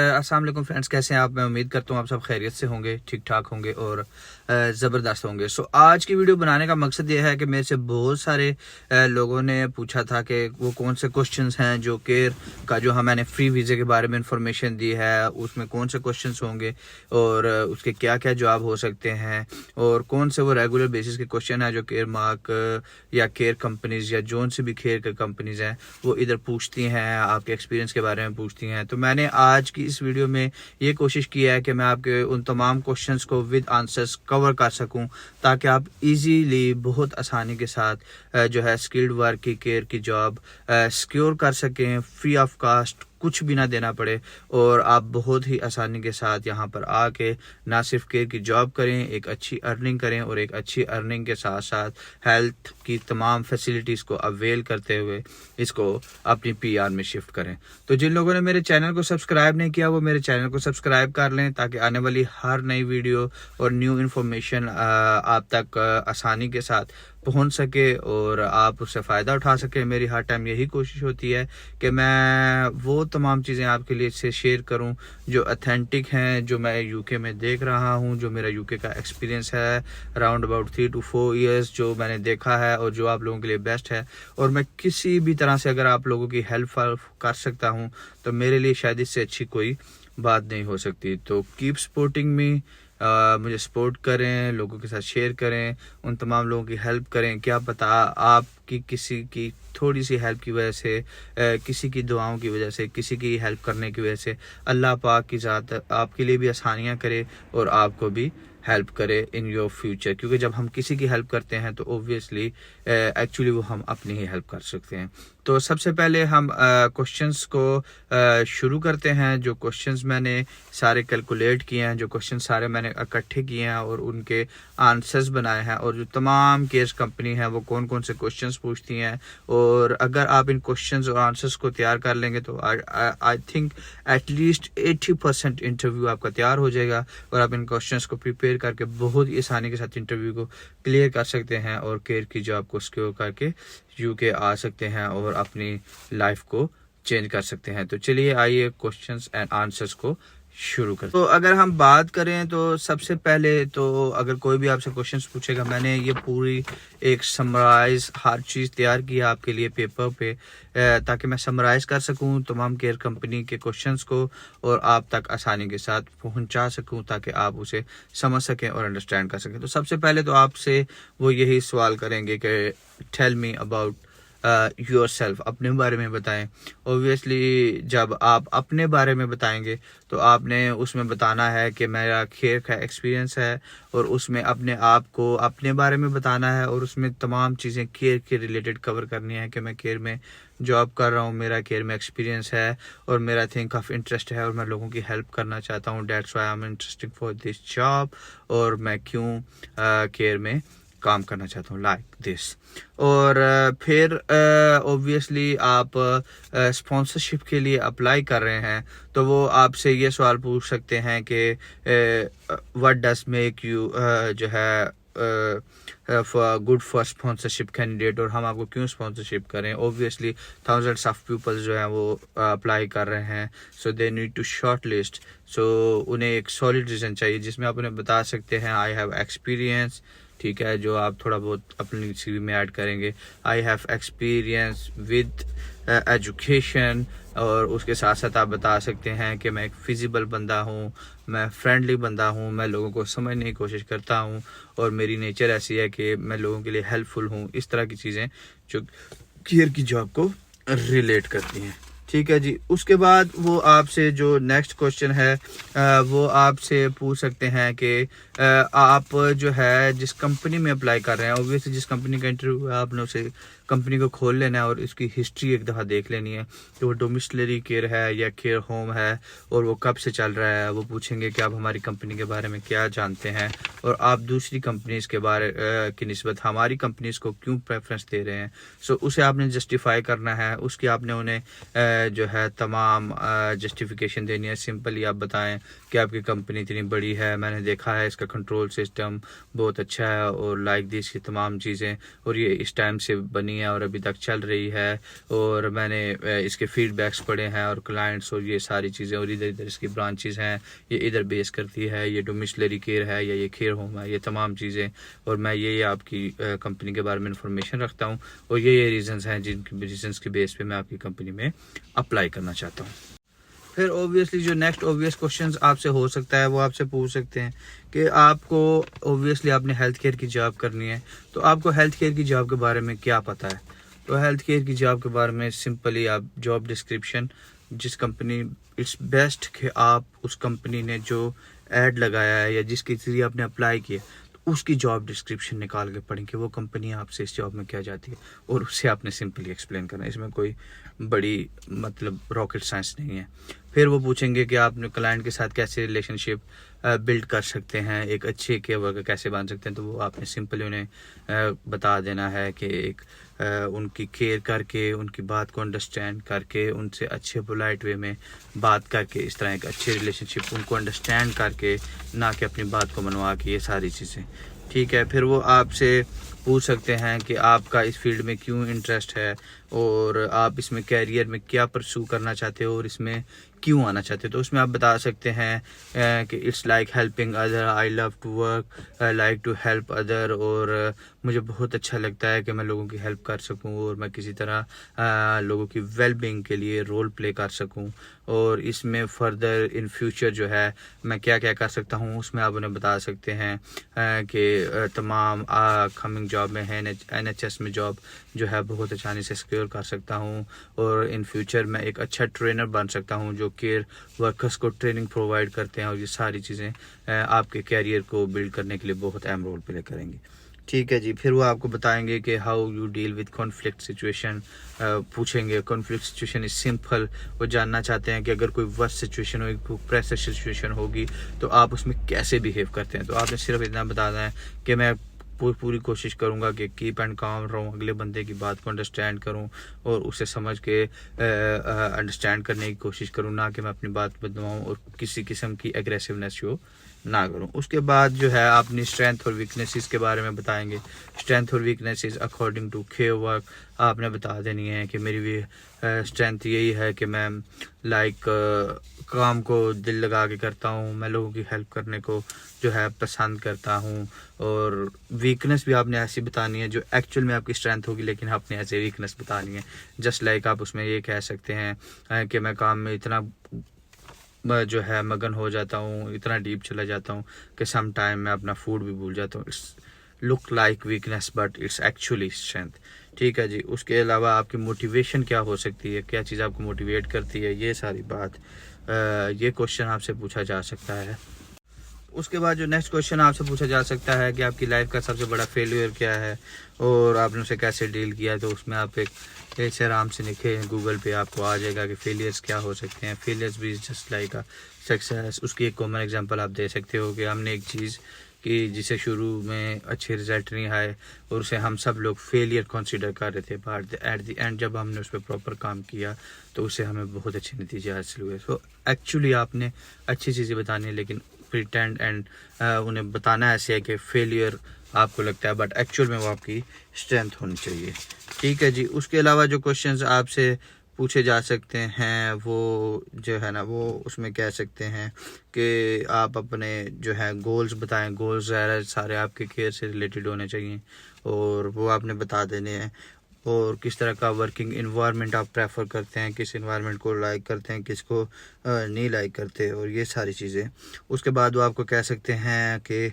अस्सलाम वालेकुम फ्रेंड्स, कैसे हैं आप। मैं उम्मीद करता हूँ आप सब खैरियत से होंगे, ठीक ठाक होंगे और ज़बरदस्त होंगे। सो आज की वीडियो बनाने का मकसद ये है कि मेरे से बहुत सारे लोगों ने पूछा था कि वो कौन से क्वेश्चंस हैं जो केयर का जो मैंने फ्री वीज़े के बारे में इंफॉर्मेशन दी है, उसमें कौन से क्वेश्चंस होंगे और उसके क्या क्या जवाब हो सकते हैं और कौन से वो रेगुलर बेसिस के क्वेश्चन है जो केयर मार्क या केयर कंपनीज़ या जोन से भी केयर के कंपनीज़ हैं वो इधर पूछती हैं, आपके एक्सपीरियंस के बारे में पूछती हैं। तो मैंने आज की इस वीडियो में ये कोशिश की है कि मैं आपके उन तमाम क्वेश्चंस को विद आंसर्स कवर कर सकूं ताकि आप इजीली बहुत आसानी के साथ जो है स्किल्ड वर्क की केयर की जॉब सिक्योर कर सकें, फ्री ऑफ कास्ट, कुछ भी ना देना पड़े और आप बहुत ही आसानी के साथ यहाँ पर आके ना सिर्फ केयर की जॉब करें, एक अच्छी अर्निंग करें और एक अच्छी अर्निंग के साथ साथ हेल्थ की तमाम फैसिलिटीज़ को अवेल करते हुए इसको अपनी पीआर में शिफ्ट करें। तो जिन लोगों ने मेरे चैनल को सब्सक्राइब नहीं किया वो मेरे चैनल को सब्सक्राइब कर लें ताकि आने वाली हर नई वीडियो और न्यू इन्फॉर्मेशन आप तक आसानी के साथ पहुंच सके और आप उससे फ़ायदा उठा सकें। मेरी हर टाइम यही कोशिश होती है कि मैं वो तमाम चीज़ें आपके लिए से शेयर करूं जो ऑथेंटिक हैं, जो मैं यूके में देख रहा हूं, जो मेरा यूके का एक्सपीरियंस है अराउंड अबाउट 3 to 4 ईयर्स, जो मैंने देखा है और जो आप लोगों के लिए बेस्ट है। और मैं किसी भी तरह से अगर आप लोगों की हेल्प कर सकता हूं तो मेरे लिए शायद इससे अच्छी कोई बात नहीं हो सकती। तो कीप सपोर्टिंग मी, मुझे सपोर्ट करें, लोगों के साथ शेयर करें, उन तमाम लोगों की हेल्प करें। क्या पता आपकी किसी की थोड़ी सी हेल्प की वजह से, किसी की दुआओं की वजह से, किसी की हेल्प करने की वजह से अल्लाह पाक की ज़ात आपके लिए भी आसानियाँ करे और आपको भी हेल्प करे इन योर फ्यूचर। क्योंकि जब हम किसी की हेल्प करते हैं तो ओब्वियसली एक्चुअली वो हम अपनी ही हेल्प कर सकते हैं। तो सबसे पहले हम क्वेश्चंस को शुरू करते हैं। जो क्वेश्चंस मैंने सारे कैलकुलेट किए हैं, जो क्वेश्चन सारे मैंने इकट्ठे किए हैं और उनके आंसर्स बनाए हैं और जो तमाम केस कंपनी है वो कौन कौन से क्वेश्चंस पूछती हैं, और अगर आप इन क्वेश्चंस और आंसर्स को तैयार कर लेंगे तो आई थिंक एटलीस्ट 80% इंटरव्यू आपका तैयार हो जाएगा और आप इन क्वेश्चंस को प्रिपेयर करके बहुत ही आसानी के साथ इंटरव्यू को क्लियर कर सकते हैं और केयर की जॉब को सिक्योर करके यूके आ सकते हैं और अपनी लाइफ को चेंज कर सकते हैं। तो चलिए आइए क्वेश्चंस एंड आंसर्स को शुरू करते हैं। तो अगर हम बात करें तो सबसे पहले तो अगर कोई भी आपसे क्वेश्चंस पूछेगा, मैंने ये पूरी एक समराइज हर चीज़ तैयार की है आपके लिए पेपर पे ताकि मैं समराइज कर सकूं तमाम केयर कंपनी के क्वेश्चंस को और आप तक आसानी के साथ पहुंचा सकूं ताकि आप उसे समझ सकें और अंडरस्टैंड कर सकें। तो सबसे पहले तो आपसे वो यही सवाल करेंगे कि tell me about yourself, अपने बारे में बताएं। ओब्वियसली जब आप अपने बारे में बताएंगे तो आपने उसमें बताना है कि मेरा केयर का एक्सपीरियंस है और उसमें अपने आप को अपने बारे में बताना है और उसमें तमाम चीज़ें केयर के रिलेटेड कवर करनी है कि मैं केयर में जॉब कर रहा हूँ, मेरा केयर में एक्सपीरियंस है और मेरा थिंक ऑफ इंटरेस्ट है और मैं लोगों की हेल्प करना चाहता हूँ। Dates why I am interested for this job और मैं क्यों केयर में काम करना चाहता हूँ लाइक दिस। और फिर ऑब्वियसली आप स्पॉन्सरशिप के लिए अप्लाई कर रहे हैं तो वो आपसे ये सवाल पूछ सकते हैं कि व्हाट डज मेक यू जो है गुड फॉर स्पॉन्सरशिप कैंडिडेट, और हम आपको क्यों स्पॉन्सरशिप करें। ओब्वियसली थाउजेंड्स ऑफ पीपल्स जो हैं वो अप्लाई कर रहे हैं, so they need to short list. So उन्हें एक सॉलिड रीज़न चाहिए जिसमें आप उन्हें बता सकते हैं आई हैव एक्सपीरियंस, ठीक है, जो आप थोड़ा बहुत अपनी सीवी में ऐड करेंगे। I have experience with education, और उसके साथ साथ आप बता सकते हैं कि मैं एक फिजिबल बंदा हूँ, मैं फ्रेंडली बंदा हूँ, मैं लोगों को समझने की कोशिश करता हूँ और मेरी नेचर ऐसी है कि मैं लोगों के लिए हेल्पफुल हूँ। इस तरह की चीज़ें जो केयर की जॉब को रिलेट करती हैं, ठीक है जी। उसके बाद वो आपसे जो नेक्स्ट क्वेश्चन है वो आपसे पूछ सकते हैं कि आप जो है जिस कंपनी में अप्लाई कर रहे हैं, ऑब्वियसली जिस कंपनी का इंटरव्यू है आपने उसे कंपनी को खोल लेना है और इसकी हिस्ट्री एक दफ़ा देख लेनी है कि वो डोमिसलरी केयर है या केयर होम है और वो कब से चल रहा है। वो पूछेंगे कि आप हमारी कंपनी के बारे में क्या जानते हैं और आप दूसरी कंपनीज़ के बारे की निस्बत हमारी कंपनीज़ को क्यों प्रेफरेंस दे रहे हैं। सो उसे आपने जस्टिफाई करना है, उसकी आपने उन्हें जो है तमाम जस्टिफिकेशन देनी है। सिंपली आप बताएं कि आपकी कंपनी इतनी बड़ी है, मैंने देखा है इसका कंट्रोल सिस्टम बहुत अच्छा है और लाइक दिस की तमाम चीज़ें, और ये इस टाइम से बनी है और अभी तक चल रही है, और मैंने इसके फीडबैक्स पढ़े हैं और क्लाइंट्स और ये सारी चीज़ें, और इधर इधर इसकी ब्रांचेस हैं, ये इधर बेस करती है, ये डोमिसलरी केयर है या ये केयर होम है, ये तमाम चीज़ें, और मैं ये आपकी कंपनी के बारे में इंफॉर्मेशन रखता हूँ, और ये रीज़न्स हैं जिनकी रीज़न्स के बेस पे मैं आपकी कंपनी में अप्लाई करना चाहता हूँ। फिर ऑब्वियसली जो नेक्स्ट ऑब्वियस क्वेश्चंस आपसे हो सकता है वो आपसे पूछ सकते हैं कि आपको ऑब्वियसली आपने हेल्थ केयर की जॉब करनी है, तो आपको हेल्थ केयर की जॉब के बारे में क्या पता है। तो हेल्थ केयर की जॉब के बारे में सिंपली आप जॉब डिस्क्रिप्शन, जिस कंपनी, इट्स बेस्ट कि आप उस कंपनी ने जो ऐड लगाया है या जिसके जरिए आपने अप्लाई किया तो उसकी जॉब डिस्क्रिप्शन निकाल के पढ़ें कि वो कंपनी आपसे इस जॉब में क्या जाती है, और उससे आपने सिंपली एक्सप्लेन करना है। इसमें कोई बड़ी मतलब रॉकेट साइंस नहीं है। फिर वो पूछेंगे कि आपने क्लाइंट के साथ कैसे रिलेशनशिप बिल्ड कर सकते हैं, एक अच्छे केयर वर्कर कैसे बन सकते हैं, तो वो आपने सिंपली उन्हें बता देना है कि एक उनकी केयर करके, उनकी बात को अंडरस्टैंड करके, उनसे अच्छे पोलाइट वे में बात करके, इस तरह एक अच्छे रिलेशनशिप उनको अंडरस्टैंड करके, ना कि अपनी बात को मनवा के, ये सारी चीज़ें। ठीक है। फिर वो आपसे पूछ सकते हैं कि आपका इस फील्ड में क्यों इंटरेस्ट है, और आप इसमें कैरियर में क्या परस्यू करना चाहते हो, और इसमें क्यों आना चाहते हो। तो उसमें आप बता सकते हैं कि it's like helping other, I love to work, I like to help other, और मुझे बहुत अच्छा लगता है कि मैं लोगों की हेल्प कर सकूं, और मैं किसी तरह लोगों की वेलबींग के लिए रोल प्ले कर सकूं, और इसमें फर्दर इन फ्यूचर जो है मैं क्या क्या कर सकता हूं, उसमें आप उन्हें बता सकते हैं कि तमाम कमिंग जॉब में है, NHS में जॉब जो है बहुत आसानी से सिक्योर कर सकता हूं, और इन फ्यूचर मैं एक अच्छा ट्रेनर बन सकता हूं जो केयर वर्कर्स को ट्रेनिंग प्रोवाइड करते हैं, और ये सारी चीज़ें आपके कैरियर को बिल्ड करने के लिए बहुत अहम रोल प्ले करेंगी। ठीक है जी। फिर वो आपको बताएंगे कि how you deal with conflict situation, पूछेंगे कॉन्फ्लिक्ट सिचुएशन इज सिंपल। वो जानना चाहते हैं कि अगर कोई वर्स्ट सिचुएशन होगी, कोई प्रेशर सिचुएशन होगी, तो आप उसमें कैसे बिहेव करते हैं। तो आपने सिर्फ इतना बताना है कि मैं पूरी कोशिश करूंगा कि कीप एंड काम रहूं, अगले बंदे की बात को अंडरस्टैंड करूं और उसे समझ के अंडरस्टैंड करने की कोशिश करूं, ना कि मैं अपनी बात बदलवाऊं और किसी किस्म की एग्रेसिवनेस शो ना करूं। उसके बाद जो है अपनी स्ट्रेंथ और वीकनेसेस के बारे में बताएंगे। स्ट्रेंथ और weaknesses according to care work आपने बता देनी है कि मेरी भी स्ट्रेंथ यही है कि मैं काम को दिल लगा के करता हूँ, मैं लोगों की हेल्प करने को जो है पसंद करता हूँ, और वीकनेस भी आपने ऐसी बतानी है जो एक्चुअल में आपकी स्ट्रेंथ होगी, लेकिन आपने ऐसे वीकनेस बतानी है। जस्ट लाइक आप उसमें ये कह सकते हैं कि मैं काम में इतना जो है मगन हो जाता हूँ, इतना डीप चला जाता हूँ कि सम टाइम मैं अपना फूड भी भूल जाता हूँ। It's look like weakness but it's actually strength. ठीक है जी। उसके अलावा आपकी मोटिवेशन क्या हो सकती है, क्या चीज़ आपको मोटिवेट करती है, ये सारी बात ये क्वेश्चन आपसे पूछा जा सकता है। उसके बाद जो नेक्स्ट क्वेश्चन आपसे पूछा जा सकता है कि आपकी लाइफ का सबसे बड़ा फेलियर क्या है और आपने उसे कैसे डील किया। तो उसमें आप एक ऐसे आराम से लिखें, गूगल पे आपको आ जाएगा कि फेलियर्स क्या हो सकते हैं। फेलियर्स भी जस्ट लाइक अ सक्सेस। उसकी एक कॉमन एग्जांपल आप दे सकते हो कि हमने एक चीज़ कि जिसे शुरू में अच्छे रिजल्ट नहीं आए और उसे हम सब लोग फेलियर कंसीडर कर रहे थे, बट एट द एंड जब हमने उस पर प्रॉपर काम किया तो उससे हमें बहुत अच्छे नतीजे हासिल हुए। सो एक्चुअली आपने अच्छी चीज़ें बतानी है, लेकिन प्रिटेंड एंड उन्हें बताना ऐसे है कि फेलियर आपको लगता है बट एक्चुअल में वो आपकी स्ट्रेंथ होनी चाहिए। ठीक है जी। उसके अलावा जो क्वेश्चंस आपसे पूछे जा सकते हैं वो जो है ना, वो उसमें कह सकते हैं कि आप अपने जो है गोल्स बताएं। गोल्स सारे आपके केयर से रिलेटेड होने चाहिए और वो आपने बता देने हैं, और किस तरह का वर्किंग इन्वायरमेंट आप प्रेफर करते हैं, किस इन्वायरमेंट को लाइक करते हैं, किसको नहीं लाइक करते, और ये सारी चीज़ें। उसके बाद वो आपको कह सकते हैं कि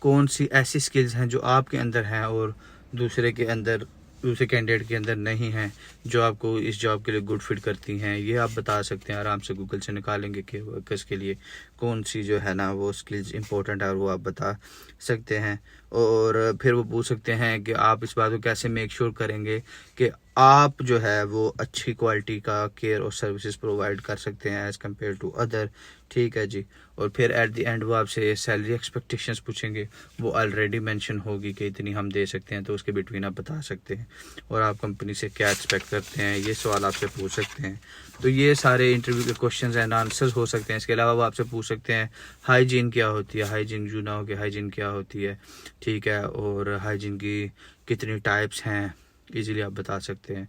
कौन सी ऐसी स्किल्स हैं जो आपके अंदर हैं और दूसरे कैंडिडेट के अंदर नहीं हैं, जो आपको इस जॉब के लिए गुड फिट करती हैं। ये आप बता सकते हैं, आराम से गूगल से निकालेंगे कि वर्कर्स के लिए कौन सी जो है ना वो स्किल्स इंपॉर्टेंट है और वो आप बता सकते हैं। और फिर वो पूछ सकते हैं कि आप इस बात को कैसे मेक श्योर करेंगे कि आप जो है वो अच्छी क्वालिटी का केयर और सर्विसेज प्रोवाइड कर सकते हैं एज़ कम्पेयर टू अदर। ठीक है जी। और फिर एट द एंड वो आपसे सैलरी एक्सपेक्टेशंस पूछेंगे, वो ऑलरेडी मेंशन होगी कि इतनी हम दे सकते हैं, तो उसके बिटवीन आप बता सकते हैं। और आप कंपनी से क्या एक्सपेक्ट करते हैं, ये सवाल आपसे पूछ सकते हैं। तो ये सारे इंटरव्यू के क्वेश्चंस एंड आंसर्स हो सकते हैं। इसके अलावा वो आपसे पूछ सकते हैं हाइजीन क्या होती है, हाइजीन जो ना हो कि हाइजीन क्या होती है। ठीक है। और हाइजीन की कितनी टाइप्स हैं, इजीली आप बता सकते हैं।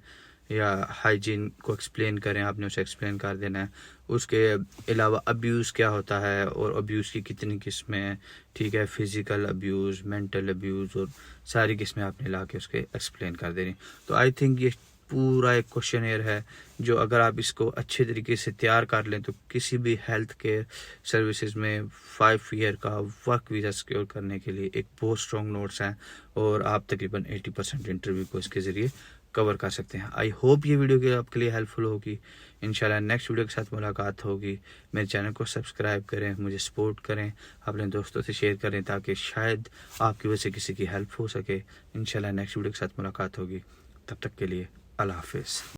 या हाइजीन को एक्सप्लेन करें, आपने उसे एक्सप्लेन कर देना है। उसके अलावा अब्यूज़ क्या होता है और अब्यूज़ की कितनी किस्में हैं। ठीक है। फिज़िकल अब्यूज़, मेंटल अब्यूज़ और सारी किस्में आपने ला के उसके एक्सप्लेन कर देनी। तो आई थिंक ये पूरा एक क्वेश्चनेयर है जो अगर आप इसको अच्छे तरीके से तैयार कर लें तो किसी भी हेल्थ केयर सर्विसेज में 5 ईयर का वर्क वीज़ा सिक्योर करने के लिए एक बहुत स्ट्रॉन्ग नोट्स हैं और आप तकरीबन 80% इंटरव्यू को इसके ज़रिए कवर कर सकते हैं। आई होप ये वीडियो के आपके लिए हेल्पफुल होगी। इंशाल्लाह नेक्स्ट वीडियो के साथ मुलाकात होगी। मेरे चैनल को सब्सक्राइब करें, मुझे सपोर्ट करें, अपने दोस्तों से शेयर करें ताकि शायद आपकी वजह से किसी की हेल्प हो सके। इंशाल्लाह नेक्स्ट वीडियो के साथ मुलाकात होगी। तब तक के लिए अल्लाह हाफिज़।